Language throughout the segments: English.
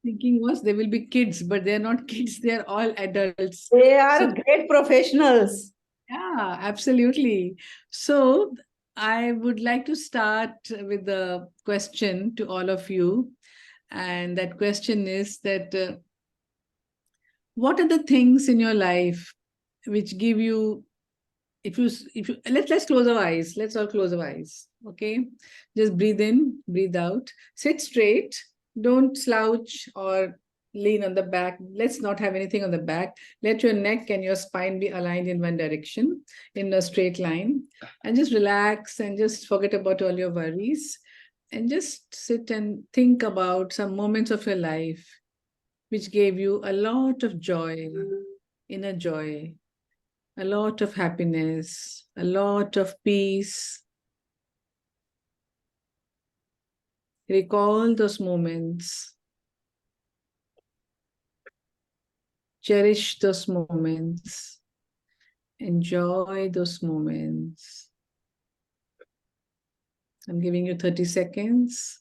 Thinking was they will be kids, but they're not kids, they're all adults. They are great professionals. Yeah, absolutely. So I would like to start with the question to all of you. And that question is that what are the things in your life which give you, if you let's close our eyes. Let's all close our eyes. Okay. Just breathe in, breathe out, sit straight, don't slouch or lean on the back. Let's not have anything on the back. Let your neck and your spine be aligned in one direction in a straight line, and just relax and just forget about all your worries and just sit and think about some moments of your life which gave you a lot of joy, inner joy, a lot of happiness, a lot of peace. Recall those moments. Cherish those moments. Enjoy those moments. I'm giving you 30 seconds.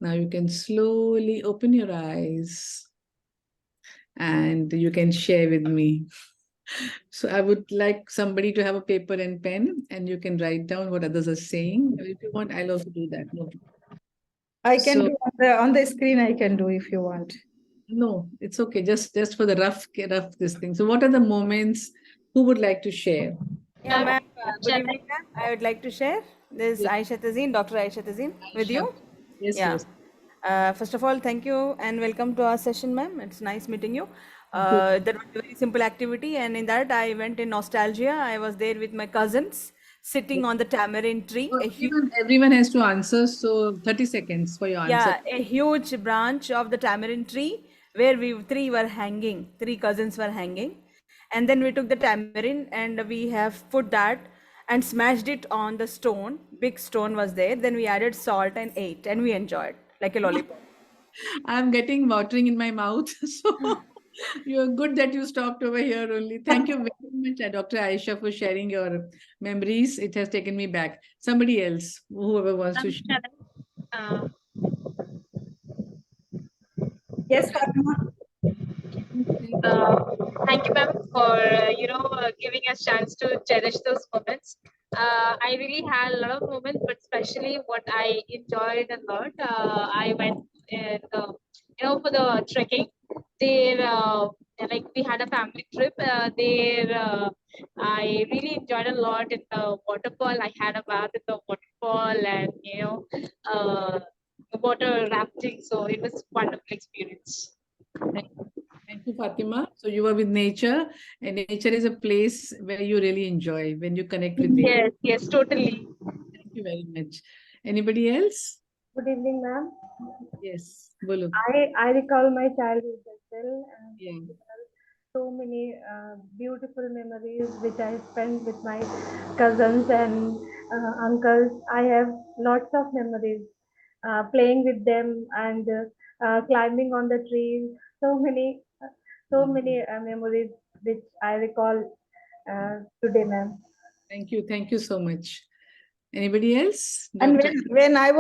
Now you can slowly open your eyes and you can share with me. So I would like somebody to have a paper and pen and you can write down what others are saying. If you want, I'll also do that. No. I can So, do on the screen. I can do if you want. no, it's okay. Just for the rough this thing. So what are the moments? Who would like to share? Yeah, ma'am. Good Shall evening, ma'am. I would like to share. This is Yes, Aisha Tazeen, Dr. Aisha Tazeen, with Aisha. you. Yes, Yeah. yes. First of all, thank you and welcome to our session, ma'am. It's nice meeting you. Thank you. That was a very simple activity, and in that I went in nostalgia. I was there with my cousins, sitting on the tamarind tree, Oh, a huge, everyone has to answer. So 30 seconds for your answer. yeah, a huge branch of the tamarind tree where we three were hanging. Three cousins were hanging, and then we took the tamarind and we have put that and smashed it on the stone. Big stone was there. Then we added salt and ate, and we enjoyed like a lollipop. I'm getting watering in my mouth. So you're good that you stopped over here only. Thank you very much, Dr. Aisha, for sharing your memories. It has taken me back. Somebody else, whoever wants to share. Uh, Yes, Fatima. uh, Thank you, ma'am, for giving us chance to cherish those moments. I really had a lot of moments, but especially what I enjoyed a lot. I went in, for the trekking. There, like we had a family trip. There, I really enjoyed a lot in the waterfall. I had a bath in the waterfall, and uh, water rafting. So it was a wonderful experience. Thank you. Thank you, Fatima. So you are with nature, and nature is a place where you really enjoy when you connect with nature. Yes, yes, totally. Thank you very much. Anybody else? Good evening, ma'am. Yes, Bolo. I recall my childhood as well, and Yeah. so many beautiful memories which I spent with my cousins and uncles. I have lots of memories playing with them and climbing on the trees. So many memories which I recall today, ma'am. Thank you. Thank you so much. Anybody else? And Doctor? when I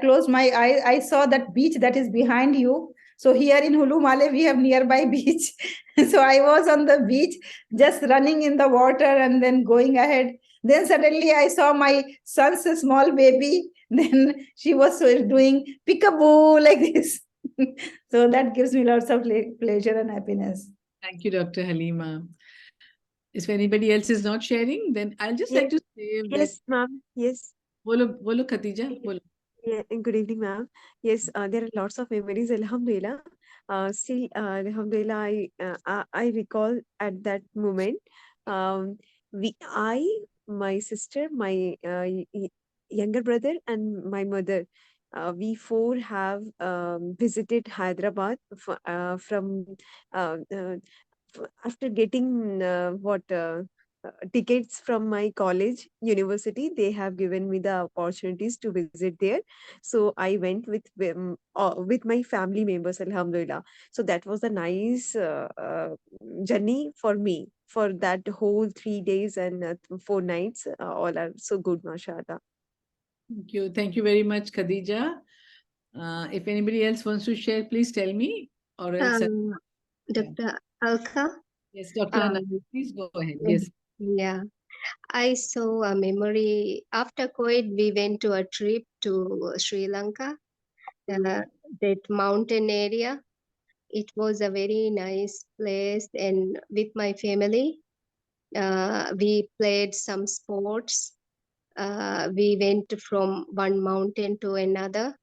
closed my eyes, I saw that beach that is behind you. So here in Hulu Male, we have nearby beach. So I was on the beach, just running in the water and then going ahead. Then suddenly I saw my son's small baby. Then she was doing peekaboo like this. So that gives me lots of pleasure and happiness. Thank you, Dr. Halima. If anybody else is not sharing, then I'll just like to say that. Yes, ma'am. Yes. Bolo, Khatija. Bolo. Yeah, good evening, ma'am. Yes, there are lots of memories. Alhamdulillah. Still, Alhamdulillah, I recall at that moment. Um, my sister, my younger brother, and my mother, we four have visited Hyderabad from uh, uh, after getting tickets from my college university. They have given me the opportunities to visit there, so I went with my family members, alhamdulillah. So that was a nice journey for me for that whole 3 days and 4 nights. All are so good, mashallah. Thank you. Thank you very much, Khadija. If anybody else wants to share, please tell me, or else. Dr. Alka, Yes, Dr. Anna, please go ahead. Yes. yeah, I saw a memory. After COVID, we went to a trip to Sri Lanka, that mountain area. It was a very nice place, and with my family, we played some sports. We went from one mountain to another.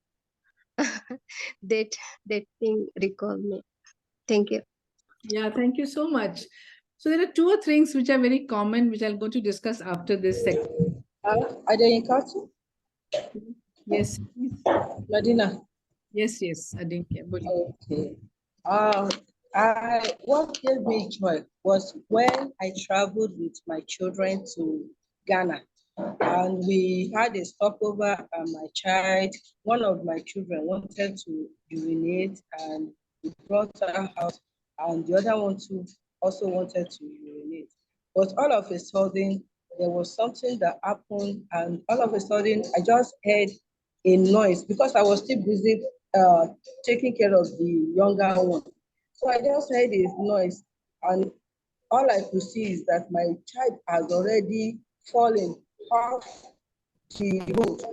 that thing recalled me. Thank you. Yeah, thank you so much. So there are two or things which are very common, which I'm going to discuss after this section. Are they in cartoon? Yes, please. Madina. Yes, Adinkya. Okay. What gave me joy was when I traveled with my children to Ghana, and we had a stopover. And one of my children, wanted to urinate, and we brought her out, and the other one too also wanted to urinate. But all of a sudden, there was something that happened, and all of a sudden, I just heard a noise because I was still busy taking care of the younger one. So I just heard a noise, and all I could see is that my child has already fallen off the road.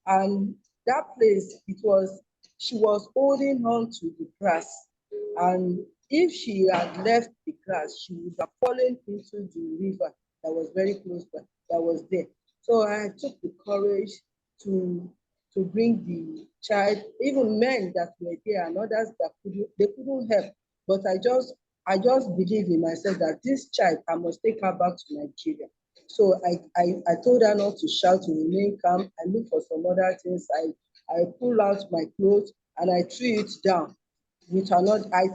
And that place, she was holding on to the grass. And if she had left the grass, she would have fallen into the river that was very close by, that was there. So I took the courage to bring the child, even men that were there and others that couldn't help. But I just believe in myself that this child, I must take her back to Nigeria. So I told her not to shout, to remain calm. I looked for some other things. I pulled out my clothes and I threw it down. With another, I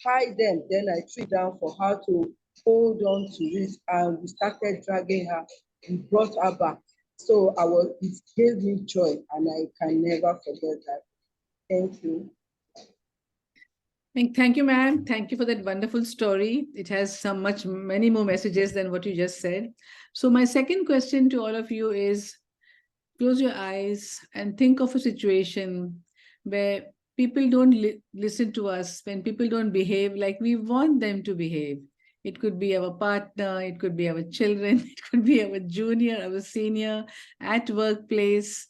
tied them, then I threw it down for her to hold on to it, and we started dragging her. We brought her back. So it gave me joy, and I can never forget that. Thank you. Thank you, ma'am. Thank you for that wonderful story. It has many more messages than what you just said. So my second question to all of you is, close your eyes and think of a situation where people don't listen to us, when people don't behave like we want them to behave. It could be our partner, it could be our children, it could be our junior, our senior, at workplace.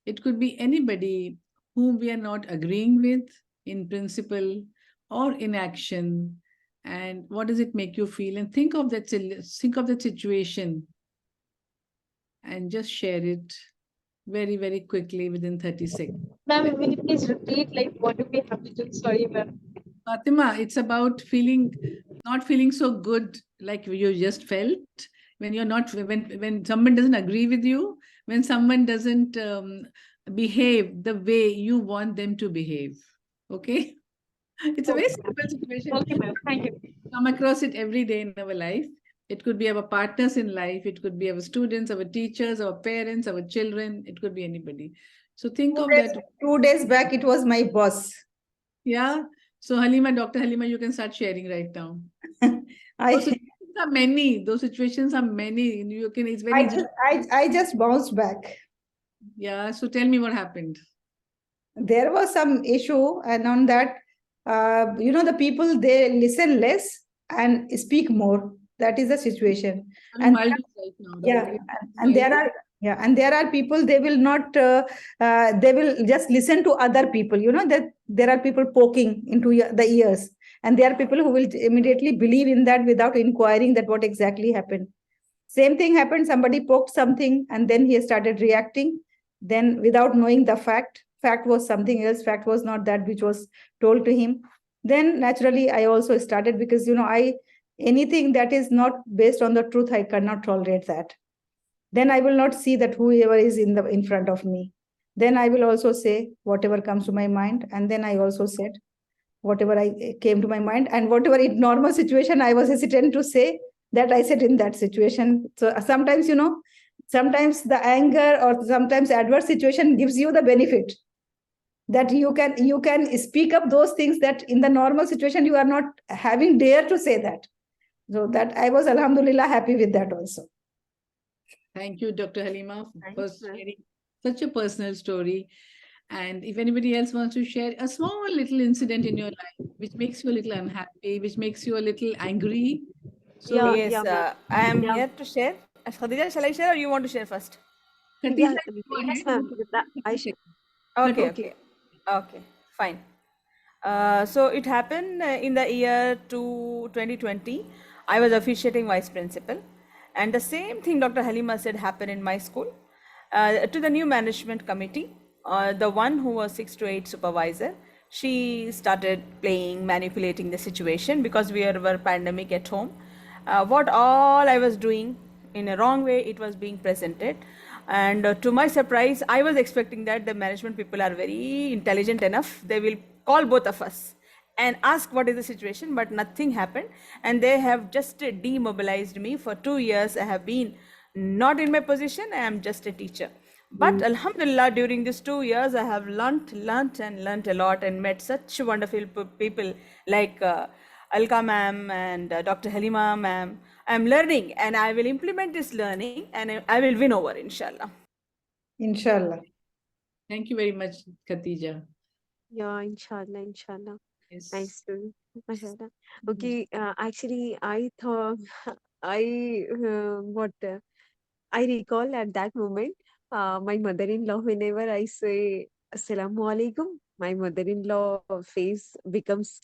It could be anybody whom we are not agreeing with in principle or in action. And what does it make you feel? And think of that situation and just share it very, very quickly within 30 seconds. Ma'am, will you please repeat, like, what do we have to do? Sorry, ma'am. Fatima, it's about not feeling so good like you just felt when you're not, when someone doesn't agree with you, when someone doesn't behave the way you want them to behave. Okay? It's a very simple situation. Okay, ma'am. Thank you. Come across it every day in our life. It could be our partners in life. It could be our students, our teachers, our parents, our children. It could be anybody. So think of that. 2 days back, it was my boss. Yeah. So Dr. Halima, you can start sharing right now. Those situations are many. You can. It's very. I just bounced back. Yeah. So tell me what happened. There was some issue, and on that, the people, they listen less and speak more. That is the situation. And there are people, they will not, they will just listen to other people. That there are people poking into the ears, and there are people who will immediately believe in that without inquiring that what exactly happened. Same thing happened. Somebody poked something, and then he started reacting. Then, without knowing the fact was something else. Fact was not that which was told to him. Then naturally, I also started, because anything that is not based on the truth, I cannot tolerate that. Then I will not see that whoever is in front of me. Then I will also say whatever comes to my mind, and then I also said whatever I came to my mind, and whatever in normal situation I was hesitant to say, that I said in that situation. So sometimes, sometimes the anger or sometimes adverse situation gives you the benefit that you can speak up those things that in the normal situation you are not having dare to say that. So that I was, alhamdulillah, happy with that also. Thank you, Dr. Halima, for sharing such a personal story. And if anybody else wants to share a small little incident in your life which makes you a little unhappy, which makes you a little angry. So, Yes, ma'am. I am Yeah, here to share. Khadija, shall I share or you want to share first? Khatija, yeah, go yes, ahead. ma'am. Okay, Khatija. okay, okay, fine. So it happened in the year 2020. I was officiating vice principal, and the same thing Dr. Halima said happened in my school. To the new management committee, the one who was 6 to 8 supervisor, she started playing, manipulating the situation because we were pandemic at home. What all I was doing in a wrong way, it was being presented. And to my surprise, I was expecting that the management people are very intelligent enough. They will call both of us and ask what is the situation, but nothing happened. And they have just demobilized me for 2 years. I have been not in my position. I am just a teacher. But Alhamdulillah, during these 2 years, I have learnt a lot and met such wonderful people like Alka ma'am and Dr. Halima ma'am. I am learning and I will implement this learning and I will win over, inshallah. Inshallah. Thank you very much, Khatija. Yeah, inshallah, inshallah. Yes. Nice to, mashallah. Okay, actually, I thought I recall at that moment, my mother-in-law, whenever I say Assalamu alaikum, my mother-in-law face becomes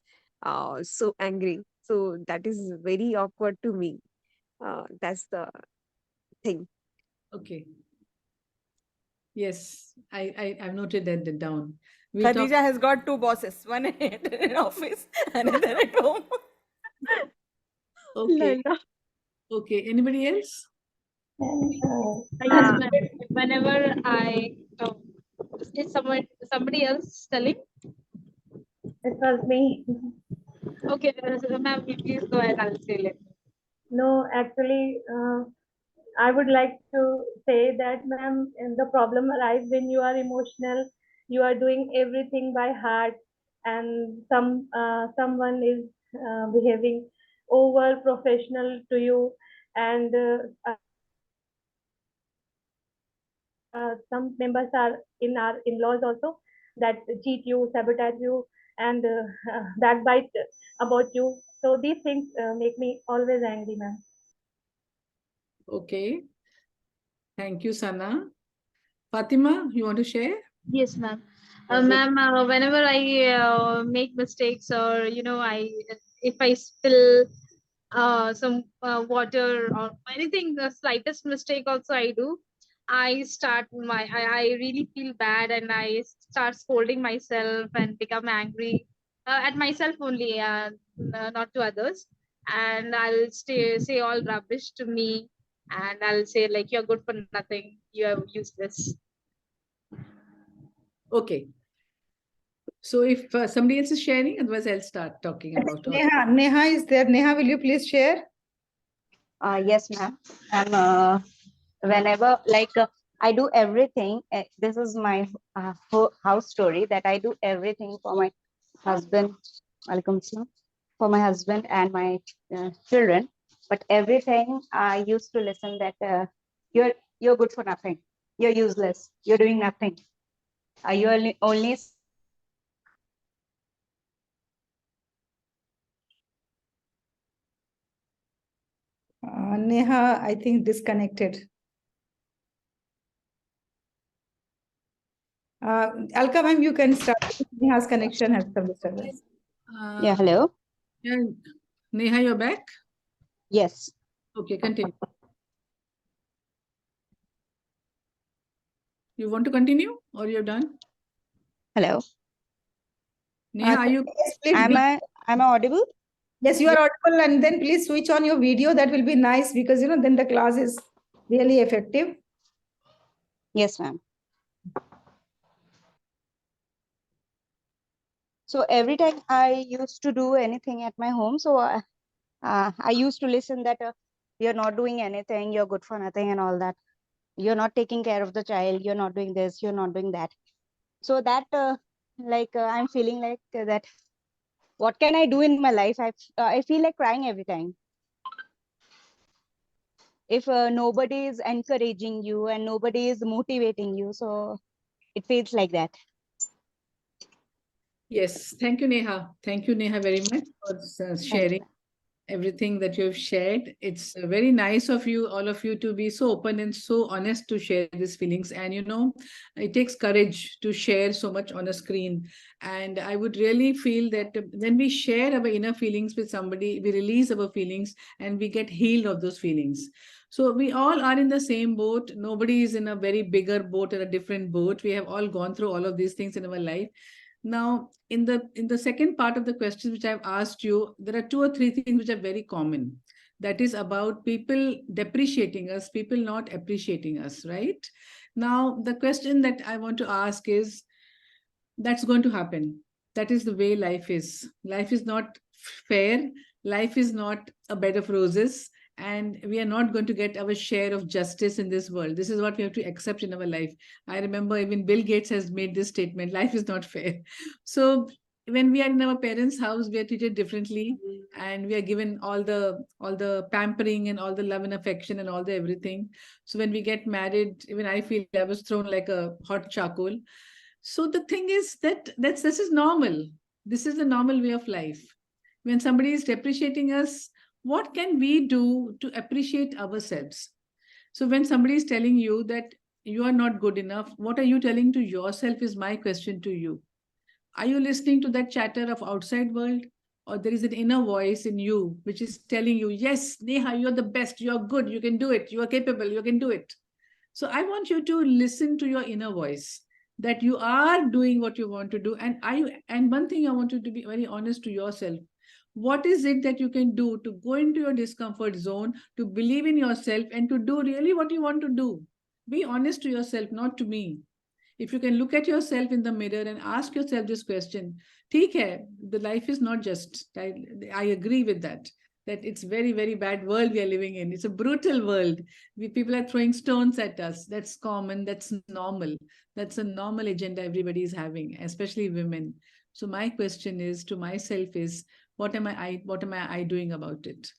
so angry. So that is very awkward to me. That's the thing. Okay. Yes, I've noted that down. We'll talk. Khadija has got two bosses, one in office, another at home. Okay. Lala. Okay. Anybody else? Yes, ma'am. Whenever is somebody else telling? It was me. Okay, ma'am, you please go ahead. I'll say later. No, actually, I would like to say that, ma'am, the problem arises when you are emotional, you are doing everything by heart, and someone is behaving over professional to you, and some members are in our in-laws also that cheat you, sabotage you, and backbite about you. So these things make me always angry, ma'am. Okay. Thank you, Sana. Fatima, you want to share? Yes, ma'am. Yes, yes. Ma'am, whenever I make mistakes or if I spill some water or anything, the slightest mistake also I do, I really feel bad and I start scolding myself and become angry at myself only, not to others. And I'll say all rubbish to me, and I'll say like, you're good for nothing, you're useless. Okay. So if somebody else is sharing, otherwise I'll start talking about all. Neha is there. Neha, will you please share? Yes, ma'am. I'm whenever I do everything. This is my house story that I do everything for my husband. Alaikum salam, for my husband and my children. But everything I used to listen that you're good for nothing. You're useless. You're doing nothing. You only Neha, I think disconnected. Alka ma'am, you can start. Neha's connection has some disturbance. yeah. Hello. Yeah. Neha, you're back? Yes. Okay, continue. You want to continue or you're done? Hello. Neha, are you? Yes, please Am I audible? yes, you are audible, and then please switch on your video. That will be nice because then the class is really effective. Yes, ma'am. So every time I used to do anything at my home, so I used to listen that you're not doing anything, you're good for nothing, and all that. You're not taking care of the child. You're not doing this. You're not doing that. So that I'm feeling like that. What can I do in my life? I feel like crying every time. If nobody is encouraging you and nobody is motivating you, so it feels like that. Yes, thank you, Neha. Thank you, Neha, very much for Thank sharing you. everything that you've shared. It's very nice of you, all of you, to be so open and so honest to share these feelings. And it takes courage to share so much on a screen. And I would really feel that when we share our inner feelings with somebody, we release our feelings and we get healed of those feelings. So we all are in the same boat. Nobody is in a very bigger boat or a different boat. We have all gone through all of these things in our life. Now, in the second part of the questions which I've asked you, there are two or three things which are very common. That is about people depreciating us, people not appreciating us, right? Now, the question that I want to ask is, that's going to happen. That is the way life is. Life is not fair. Life is not a bed of roses. And we are not going to get our share of justice in this world. This is what we have to accept in our life. I remember even Bill Gates has made this statement, life is not fair. So when we are in our parents' house, we are treated differently, and we are given all the pampering and all the love and affection and all the everything. So when we get married, even I feel I was thrown like a hot charcoal. So the thing is that this is normal. This is the normal way of life. When somebody is depreciating us, what can we do to appreciate ourselves? So when somebody is telling you that you are not good enough, what are you telling to yourself is my question to you. Are you listening to that chatter of outside world, or there is an inner voice in you which is telling you, yes, Neha, you're the best, you're good, you can do it, you are capable, you can do it. So I want you to listen to your inner voice, that you are doing what you want to do. And one thing I want you to be very honest to yourself. What is it that you can do to go into your discomfort zone, to believe in yourself and to do really what you want to do? Be honest to yourself, not to me. If you can look at yourself in the mirror and ask yourself this question, ठीक है, the life is not just, I agree with that, that it's very, very bad world we are living in. It's a brutal world. People are throwing stones at us. That's common. That's normal. That's a normal agenda everybody is having, especially women. So my question is to myself is, what am I doing about it?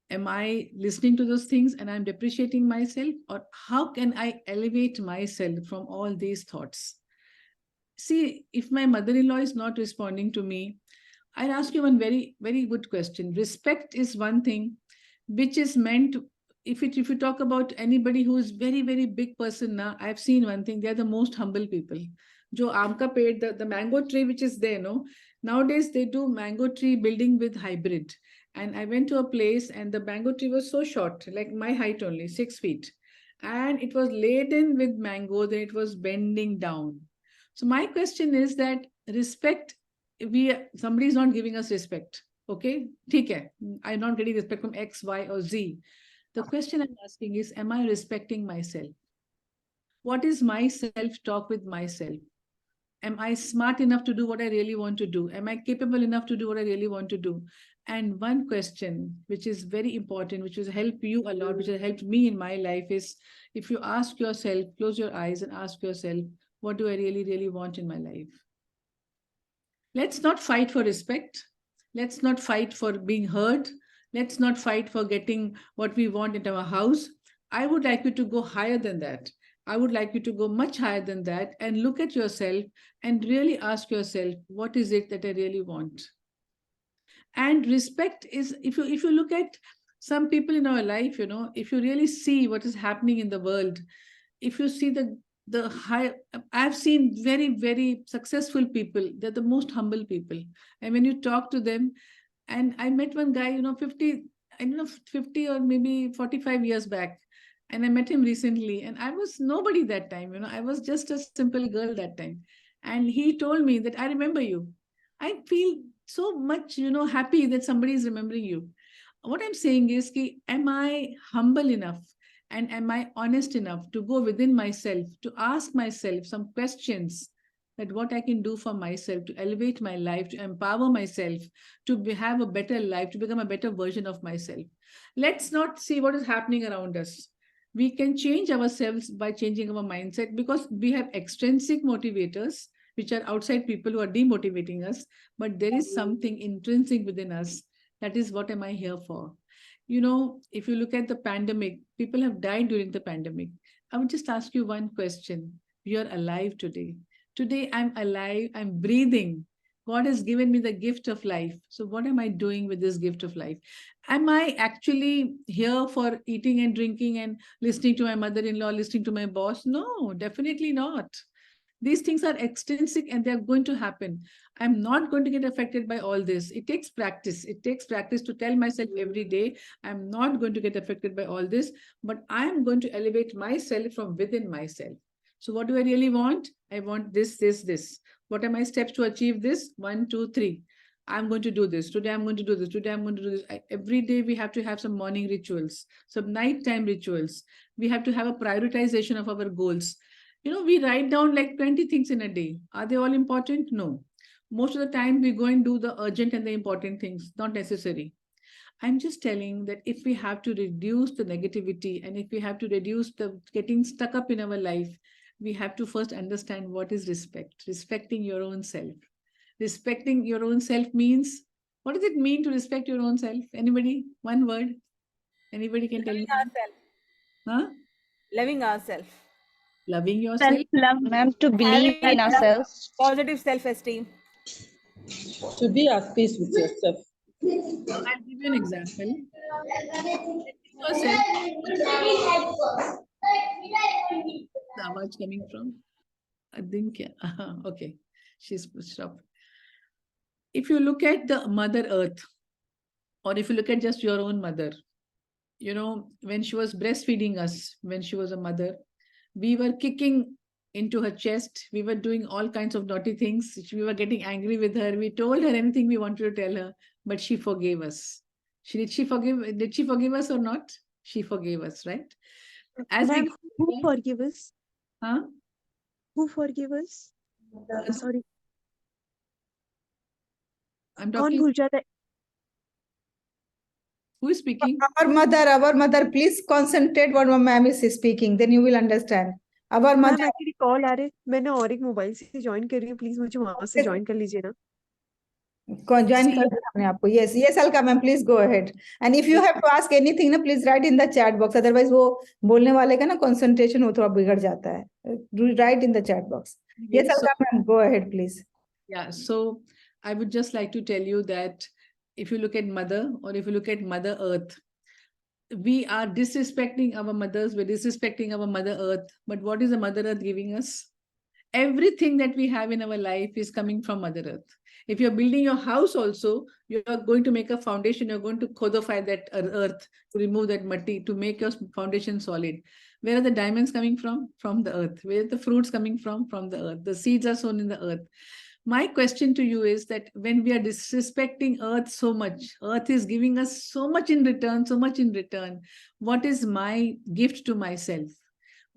Am I listening to those things and I'm depreciating myself? Or how can I elevate myself from all these thoughts? See, if my mother-in-law is not responding to me, I'll ask you one very, very good question. Respect is one thing which is meant, if you talk about anybody who is very, very big person now, I've seen one thing, they're the most humble people. Jo aam ka ped, the mango tree which is there, no? Nowadays they do mango tree building with hybrid. And I went to a place and the mango tree was so short, like my height only, 6 feet. And it was laden with mangoes and it was bending down. So my question is that respect, we somebody is not giving us respect. Okay, ठीक है. I'm not getting respect from X, Y, or Z. The question I'm asking is, am I respecting myself? What is my self-talk with myself? Am I smart enough to do what I really want to do? Am I capable enough to do what I really want to do? And one question, which is very important, which has helped you a lot, which has helped me in my life, is if you ask yourself, close your eyes and ask yourself, what do I really, really want in my life? Let's not fight for respect. Let's not fight for being heard. Let's not fight for getting what we want in our house. I would like you to go higher than that. I would like you to go much higher than that and look at yourself and really ask yourself, what is it that I really want? And respect is, if you look at some people in our life, if you really see what is happening in the world, if you see the high, I've seen very, very successful people, they're the most humble people. And when you talk to them, and I met one guy, 50, I don't know, 50 or maybe 45 years back, and I met him recently, and I was nobody that time, I was just a simple girl that time. And he told me that, I remember you. I feel so much, happy that somebody is remembering you. What I'm saying is, am I humble enough and am I honest enough to go within myself, to ask myself some questions, that what I can do for myself to elevate my life, to empower myself, to have a better life, to become a better version of myself. Let's not see what is happening around us. We can change ourselves by changing our mindset, because we have extrinsic motivators, which are outside people who are demotivating us, but there is something intrinsic within us. That is, what am I here for? If you look at the pandemic, people have died during the pandemic. I would just ask you one question. You're alive today. Today, I'm alive, I'm breathing. God has given me the gift of life. So what am I doing with this gift of life? Am I actually here for eating and drinking and listening to my mother-in-law, listening to my boss? No, definitely not. These things are extrinsic and they're going to happen. I'm not going to get affected by all this. It takes practice. It takes practice to tell myself every day, I'm not going to get affected by all this, but I'm going to elevate myself from within myself. So what do I really want? I want this, this, this. What are my steps to achieve this? 1, 2, 3. I'm going to do this. Today I'm going to do this. Today I'm going to do this. Every day we have to have some morning rituals, some nighttime rituals. We have to have a prioritization of our goals. We write down like 20 things in a day. Are they all important? No. Most of the time we go and do the urgent and the important things, not necessary. I'm just telling that if we have to reduce the negativity and if we have to reduce the getting stuck up in our life, we have to first understand what is respect. Respecting your own self. Respecting your own self means, what does it mean to respect your own self? Anybody? One word? Anybody can tell me? Loving ourselves. Huh? Loving ourselves. Loving yourself? Self-love, ma'am, to believe Having in ourselves. positive self-esteem. To be at peace with yourself. I'll give you an example. Yourself. The awaj coming from? I think, okay. She's stopped. If you look at the Mother Earth, or if you look at just your own mother, when she was breastfeeding us, when she was a mother, we were kicking into her chest. We were doing all kinds of naughty things. We were getting angry with her. We told her anything we wanted to tell her, but she forgave us. Did she forgive us or not? She forgave us, right? As we Ma'am, got who older, forgive us? huh? Who forgive us? Sorry, I'm कौन talking. भूल जाता है? Who is speaking? Our mother, please concentrate what ma'am is speaking, then you will understand. Our ma'am mother. Actually call आ रहे, मैंने और एक mobile से ज्वाइन कर रही हूँ, प्लीज मुझे वहां से ज्वाइन कर लीजिए ना. ज्वाइन कर दिया हमने आपको. Yes, yes, Alka ma'am, please go ahead. And if you have to ask anything, ना please write in the chat box. Otherwise वो बोलने वाले का ना concentration वो थोड़ा बिगड़ जाता है. Write in the chat box. Yes, Yes, Alka ma'am, go ahead, please. yeah, so I would just like to tell you that if you look at Mother or if you look at Mother Earth, we are disrespecting our mothers, we're disrespecting our Mother Earth. But what is the Mother Earth giving us? Everything that we have in our life is coming from Mother Earth. If you're building your house also, you're going to make a foundation, you're going to codify that earth to remove that muddy, to make your foundation solid. Where are the diamonds coming from? From the earth. Where are the fruits coming from? From the earth. The seeds are sown in the earth. My question to you is that when we are disrespecting earth so much, earth is giving us so much in return, so much in return. What is my gift to myself?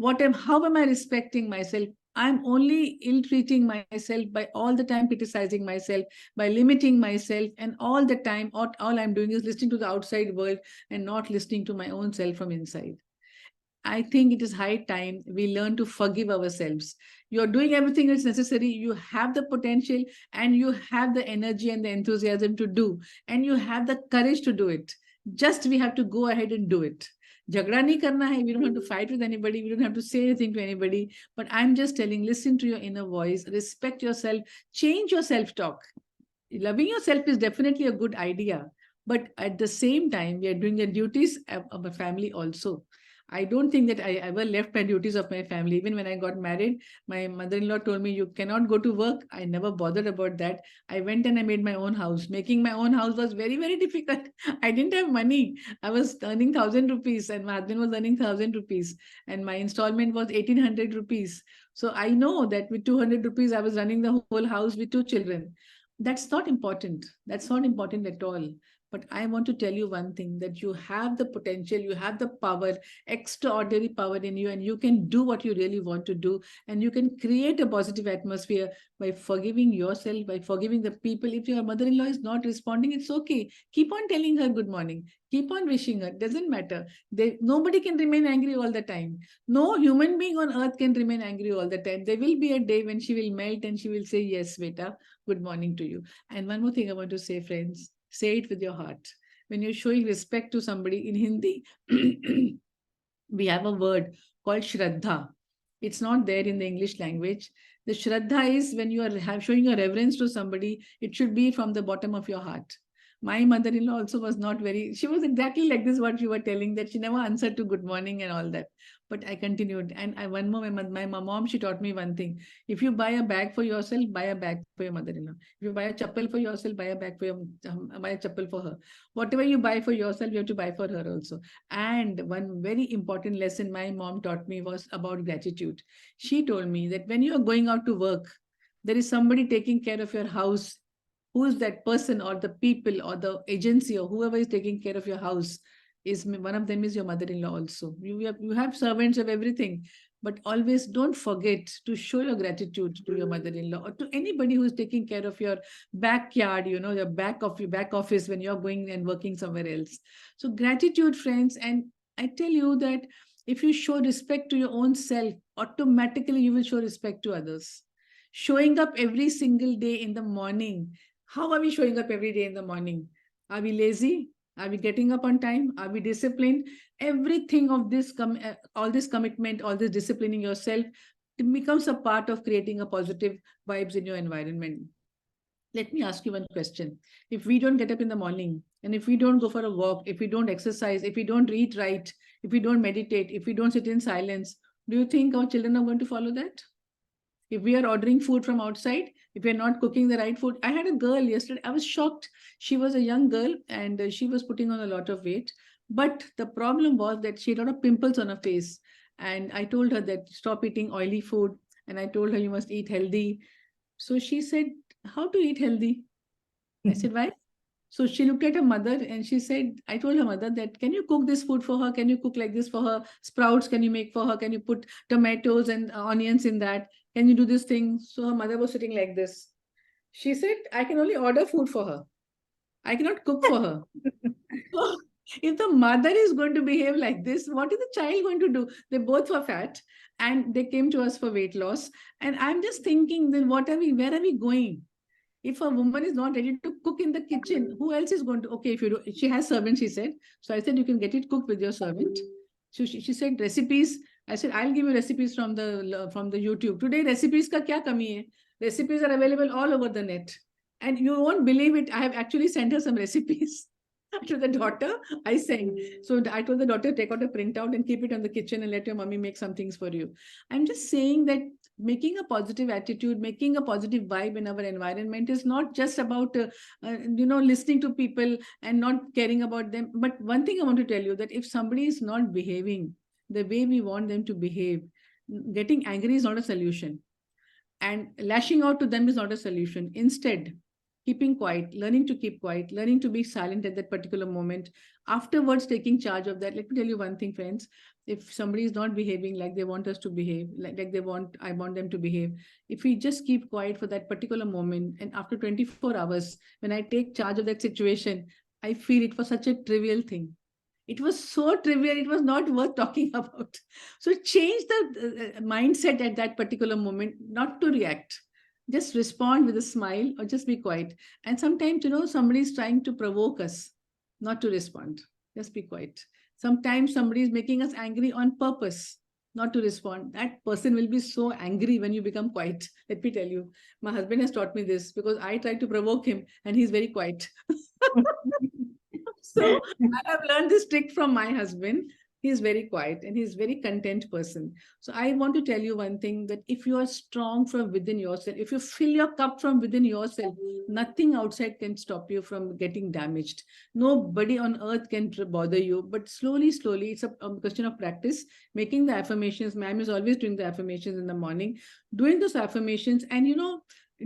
How am I respecting myself? I'm only ill-treating myself by all the time criticizing myself, by limiting myself, and all the time, all I'm doing is listening to the outside world and not listening to my own self from inside. I think it is high time we learn to forgive ourselves. You're doing everything that's necessary. You have the potential and you have the energy and the enthusiasm to do, and you have the courage to do it. Just we have to go ahead and do it. Jhagda nahi karna hai. We don't have to fight with anybody. We don't have to say anything to anybody. But I'm just telling, listen to your inner voice, respect yourself, change your self-talk. Loving yourself is definitely a good idea. But at the same time, we are doing the duties of a family also. I don't think that I ever left my duties of my family. Even when I got married, my mother-in-law told me, you cannot go to work. I never bothered about that. I went and I made my own house. Making my own house was very, very difficult. I didn't have money. I was earning 1,000 rupees and my husband was earning 1,000 rupees. And my installment was 1,800 rupees. So I know that with 200 rupees, I was running the whole house with 2 children. That's not important. That's not important at all. But I want to tell you one thing, that you have the potential, you have the power, extraordinary power in you, and you can do what you really want to do. And you can create a positive atmosphere by forgiving yourself, by forgiving the people. If your mother-in-law is not responding, it's okay. Keep on telling her good morning. Keep on wishing her. Doesn't matter. Nobody can remain angry all the time. No human being on earth can remain angry all the time. There will be a day when she will melt and she will say, yes, beta, good morning to you. And one more thing I want to say, friends. Say it with your heart. When you're showing respect to somebody in Hindi, we have a word called Shraddha. It's not there in the English language. The Shraddha is when you are showing your reverence to somebody, it should be from the bottom of your heart. My mother-in-law also was not very, she was exactly like this, what you were telling, that she never answered to good morning and all that. But I continued. And one more, my mom, she taught me one thing. If you buy a bag for yourself, buy a bag for your mother-in-law. If you buy a chappal for yourself, buy a bag for your, buy a chappal for her. Whatever you buy for yourself, you have to buy for her also. And one very important lesson my mom taught me was about gratitude. She told me that when you are going out to work, there is somebody taking care of your house. Who is that person or the people or the agency or whoever is taking care of your house? Is one of them is your mother-in-law also. You have servants of everything, but always don't forget to show your gratitude to your mother-in-law or to anybody who is taking care of your backyard, your back office when you're going and working somewhere else. So gratitude, friends. And I tell you that if you show respect to your own self, automatically you will show respect to others. Showing up every single day in the morning. How are we showing up every day in the morning? Are we lazy? Are we getting up on time? Are we disciplined? Everything of this, all this commitment, all this disciplining yourself, it becomes a part of creating a positive vibes in your environment. Let me ask you one question. If we don't get up in the morning, and if we don't go for a walk, if we don't exercise, if we don't eat right, if we don't meditate, if we don't sit in silence, do you think our children are going to follow that? If we are ordering food from outside, if we're not cooking the right food. I had a girl yesterday, I was shocked. She was a young girl and she was putting on a lot of weight. But the problem was that she had a lot of pimples on her face. And I told her that stop eating oily food. And I told her you must eat healthy. So she said, how to eat healthy? I said, why? So she looked at her mother and she said, I told her mother that, can you cook this food for her? Can you cook like this for her? Sprouts, can you make for her? Can you put tomatoes and onions in that? Can you do this thing? So her mother was sitting like this. She said, I can only order food for her. I cannot cook for her. So if the mother is going to behave like this, what is the child going to do? They both were fat and they came to us for weight loss. And I'm just thinking, then where are we going? If a woman is not ready to cook in the kitchen, who else is going to? Okay, if you do, she has servants, she said. So I said, you can get it cooked with your servant. So she said, recipes. I said, I'll give you recipes from the YouTube. Today, recipes ka kya kami hai? Recipes are available all over the net. And you won't believe it. I have actually sent her some recipes. To the daughter, I sang. So I told the daughter, take out a printout and keep it on the kitchen and let your mommy make some things for you. I'm just saying that making a positive attitude, making a positive vibe in our environment is not just about, listening to people and not caring about them. But one thing I want to tell you, that if somebody is not behaving the way we want them to behave, getting angry is not a solution. And lashing out to them is not a solution. Instead, keeping quiet, learning to keep quiet, learning to be silent at that particular moment, afterwards taking charge of that. Let me tell you one thing, friends. If somebody is not behaving like they want us to behave, like I want them to behave, if we just keep quiet for that particular moment, and after 24 hours, when I take charge of that situation, I feel it was such a trivial thing. It was so trivial, it was not worth talking about. So change the mindset at that particular moment, not to react. Just respond with a smile or just be quiet. And sometimes, somebody is trying to provoke us, not to respond. Just be quiet. Sometimes somebody is making us angry on purpose, not to respond. That person will be so angry when you become quiet. Let me tell you, my husband has taught me this because I try to provoke him and he's very quiet. So I have learned this trick from my husband. He's very quiet and he's very content person. So I want to tell you one thing, that if you are strong from within yourself, if you fill your cup from within yourself, nothing outside can stop you from getting damaged. Nobody on earth can bother you. But slowly, it's a question of practice. Making the affirmations. Ma'am is always doing the affirmations in the morning, doing those affirmations, and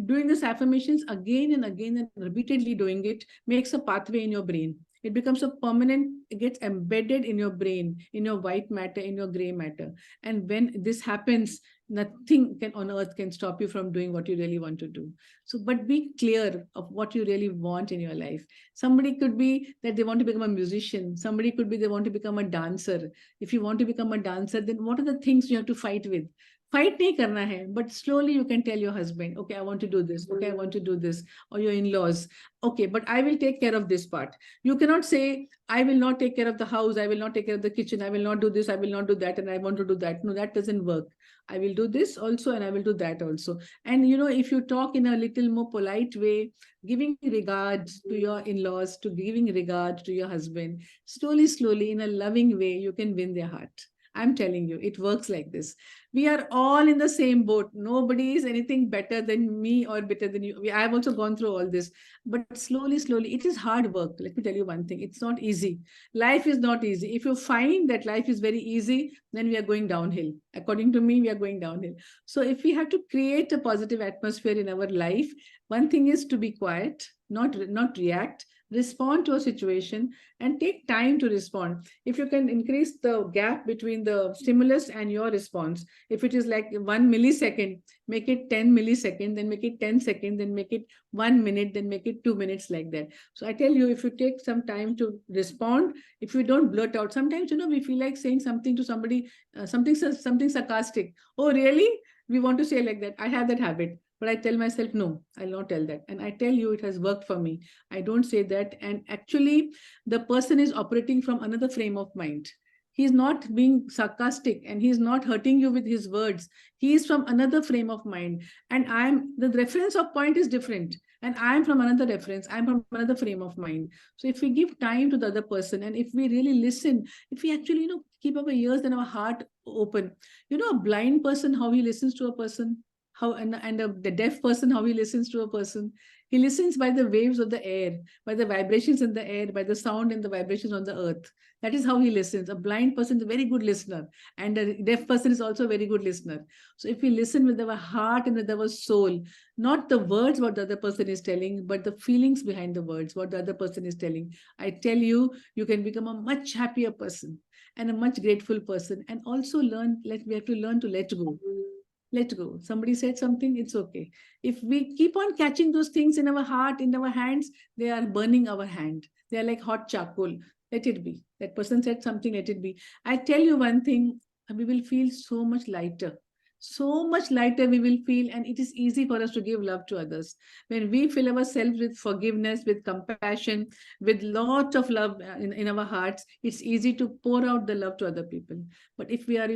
doing these affirmations again and again and repeatedly doing it makes a pathway in your brain. It becomes a permanent, it gets embedded in your brain, in your white matter, in your gray matter. And when this happens, nothing on earth can stop you from doing what you really want to do. So, but be clear of what you really want in your life. Somebody could be that they want to become a musician. Somebody could be they want to become a dancer. If you want to become a dancer, then what are the things you have to fight with? Fight nahi karna hai, but slowly you can tell your husband, okay, I want to do this, okay, I want to do this, or your in-laws, okay, but I will take care of this part. You cannot say, I will not take care of the house, I will not take care of the kitchen, I will not do this, I will not do that, and I want to do that. No, that doesn't work. I will do this also, and I will do that also. And if you talk in a little more polite way, giving regard to your in-laws, to giving regard to your husband, slowly, in a loving way, you can win their heart. I'm telling you, it works like this. We are all in the same boat. Nobody is anything better than me or better than you. I've also gone through all this. But slowly, it is hard work. Let me tell you one thing. It's not easy. Life is not easy. If you find that life is very easy, then we are going downhill. According to me, we are going downhill. So if we have to create a positive atmosphere in our life, one thing is to be quiet, not react, respond to a situation, and take time to respond. If you can increase the gap between the stimulus and your response, if it is like 1 millisecond, make it 10 milliseconds, then make it 10 seconds, then make it 1 minute, then make it 2 minutes, like that. So I tell you, if you take some time to respond, if you don't blurt out, sometimes we feel like saying something to somebody, something sarcastic. Oh really? We want to say like that. I have that habit. But I tell myself, no, I'll not tell that. And I tell you, it has worked for me. I don't say that. And actually, the person is operating from another frame of mind. He's not being sarcastic and he's not hurting you with his words. He is from another frame of mind. And the reference of point is different. And I'm from another reference. I'm from another frame of mind. So if we give time to the other person, and if we really listen, if we actually, keep our ears and our heart open, a blind person, how he listens to a person, the deaf person, how he listens to a person. He listens by the waves of the air, by the vibrations in the air, by the sound and the vibrations on the earth. That is how he listens. A blind person is a very good listener, and a deaf person is also a very good listener. So if we listen with our heart and with our soul, not the words what the other person is telling, but the feelings behind the words, what the other person is telling, I tell you, you can become a much happier person and a much grateful person. And also we have to learn to let go. Let go. Somebody said something, it's okay. If we keep on catching those things in our heart, in our hands, they are burning our hand. They are like hot charcoal. Let it be. That person said something, let it be. I tell you one thing, we will feel so much lighter. So much lighter we will feel, and it is easy for us to give love to others. When we fill ourselves with forgiveness, with compassion, with lot of love in our hearts, it's easy to pour out the love to other people. But if we are,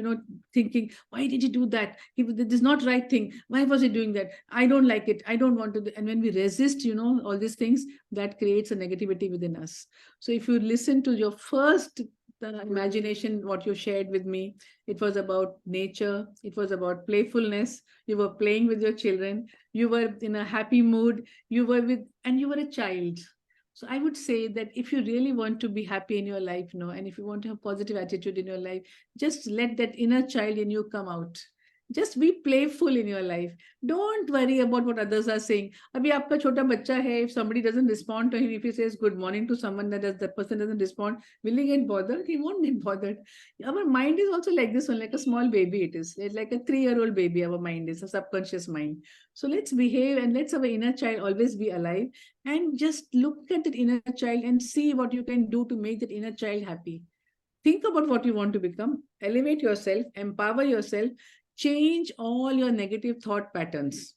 thinking, why did he do that? This is not right thing. Why was he doing that? I don't like it. I don't want to. And when we resist, all these things, that creates a negativity within us. So if you listen to your first the imagination, what you shared with me, it was about nature, it was about playfulness. You were playing with your children, you were in a happy mood, you were a child. So I would say that if you really want to be happy in your life, and if you want to have positive attitude in your life, just let that inner child in you come out. Just be playful in your life. Don't worry about what others are saying. Abhi aapka chota bachcha hai, if somebody doesn't respond to him, if he says good morning to someone, that person doesn't respond, will he get bothered? He won't get bothered. Our mind is also like this one, like a small baby it is. It's like a 3-year-old baby, our mind is, a subconscious mind. So let's behave and let's our inner child always be alive, and just look at that inner child and see what you can do to make that inner child happy. Think about what you want to become, elevate yourself, empower yourself, change all your negative thought patterns.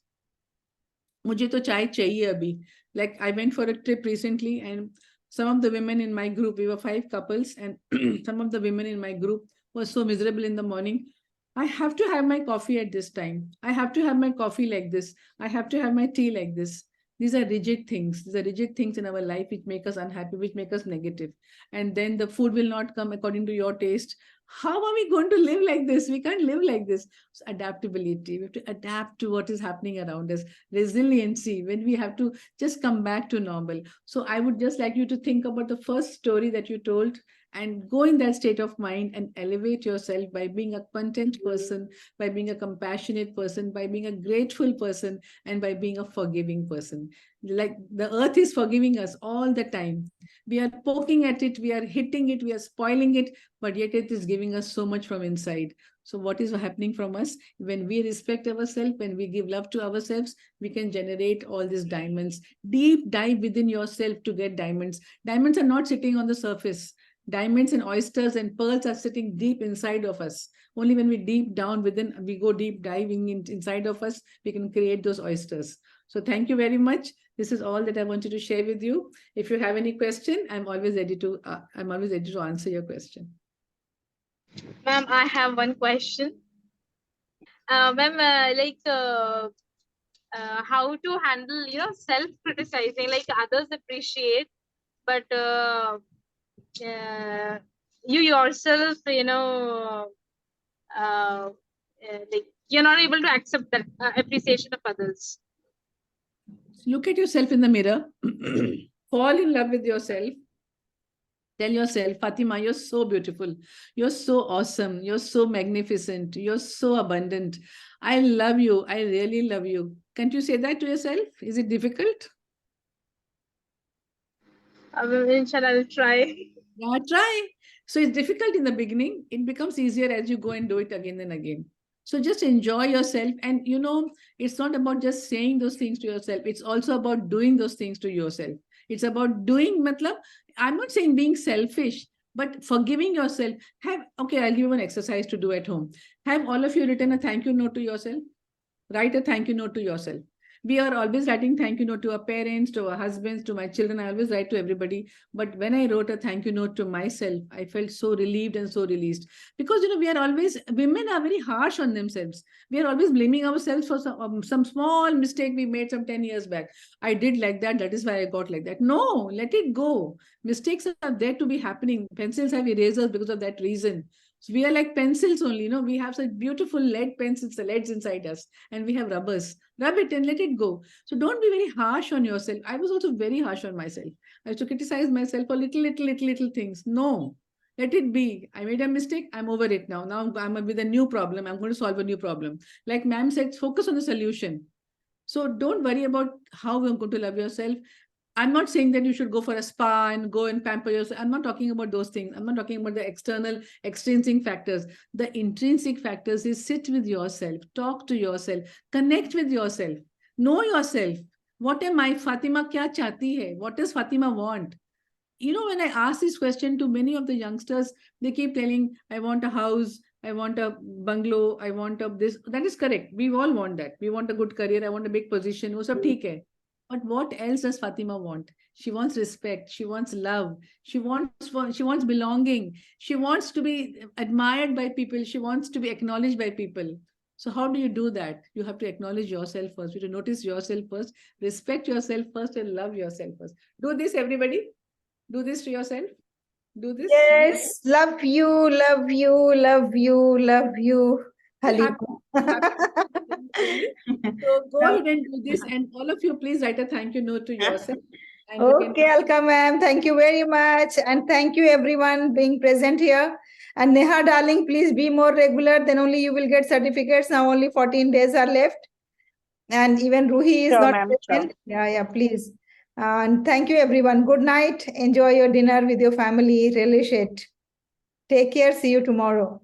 Mujhe to chai chahiye abhi. Like I went for a trip recently, and some of the women in my group, we were 5 couples, and some of the women in my group were so miserable in the morning. I have to have my coffee at this time. I have to have my coffee like this. I have to have my tea like this. These are rigid things. These are rigid things in our life which make us unhappy, which make us negative. And then the food will not come according to your taste. How are we going to live like this? We can't live like this. So adaptability. We have to adapt to what is happening around us. Resiliency, when we have to just come back to normal. So I would just like you to think about the first story that you told, and go in that state of mind and elevate yourself by being a content person, by being a compassionate person, by being a grateful person, and by being a forgiving person. Like the earth is forgiving us all the time. We are poking at it, we are hitting it, we are spoiling it, but yet it is giving us so much from inside. So what is happening from us? When we respect ourselves, when we give love to ourselves, we can generate all these diamonds. Deep dive within yourself to get diamonds. Diamonds are not sitting on the surface. Diamonds and oysters and pearls are sitting deep inside of us. Only when we deep down within, we go deep diving inside of us, we can create those oysters. So thank you very much. This is all that I wanted to share with you. If you have any question, I'm always ready to answer your question. Ma'am, I have one question. Ma'am, how to handle, self-criticizing, like others appreciate, but you yourself, like you're not able to accept that appreciation of others. Look at yourself in the mirror. Fall in love with yourself. Tell yourself, Fatima, you're so beautiful. You're so awesome. You're so magnificent. You're so abundant. I love you. I really love you. Can't you say that to yourself? Is it difficult? Inshallah, I'll try. Yeah, try. So it's difficult in the beginning. It becomes easier as you go and do it again and again. So just enjoy yourself. And it's not about just saying those things to yourself. It's also about doing those things to yourself. It's about doing, matlab, I'm not saying being selfish, but forgiving yourself. I'll give you an exercise to do at home. Have all of you written a thank you note to yourself? Write a thank you note to yourself. We are always writing thank you note to our parents, to our husbands, to my children. I always write to everybody. But when I wrote a thank you note to myself, I felt so relieved and so released. Because, women are very harsh on themselves. We are always blaming ourselves for some small mistake we made some 10 years back. I did like that. That is why I got like that. No, let it go. Mistakes are there to be happening. Pencils have erasers because of that reason. So we are like pencils only, we have such beautiful lead pencils, the leads inside us, and we have rubbers. Rub it and let it go. So don't be very harsh on yourself. I was also very harsh on myself. I used to criticize myself for little things. No, let it be. I made a mistake. I'm over it now. Now I'm with a new problem. I'm going to solve a new problem. Like ma'am said, focus on the solution. So don't worry about how you're going to love yourself. I'm not saying that you should go for a spa and go and pamper yourself. I'm not talking about those things. I'm not talking about the external, extrinsic factors. The intrinsic factors is sit with yourself, talk to yourself, connect with yourself, know yourself. What am I? Fatima kya chahti hai? What does Fatima want? When I ask this question to many of the youngsters, they keep telling, I want a house, I want a bungalow, I want this. That is correct. We all want that. We want a good career. I want a big position. Wo sab theek hai. But what else does Fatima want? She wants respect. She wants love. She wants belonging. She wants to be admired by people. She wants to be acknowledged by people. So how do you do that? You have to acknowledge yourself first. You have to notice yourself first, respect yourself first, and love yourself first. Do this, everybody. Do this to yourself. Do this. Yes, love you, love you, love you, love you. Halima. So go ahead and do this, and all of you, please write a thank you note to yourself. And Okay, Alka ma'am, thank you very much, and thank you everyone being present here. And Neha, darling, please be more regular. Then only you will get certificates. Now only 14 days are left, and even Ruhi is Sure, not ma'am, present. sure. Yeah, please. And thank you everyone. Good night. Enjoy your dinner with your family. Relish it. Take care. See you tomorrow.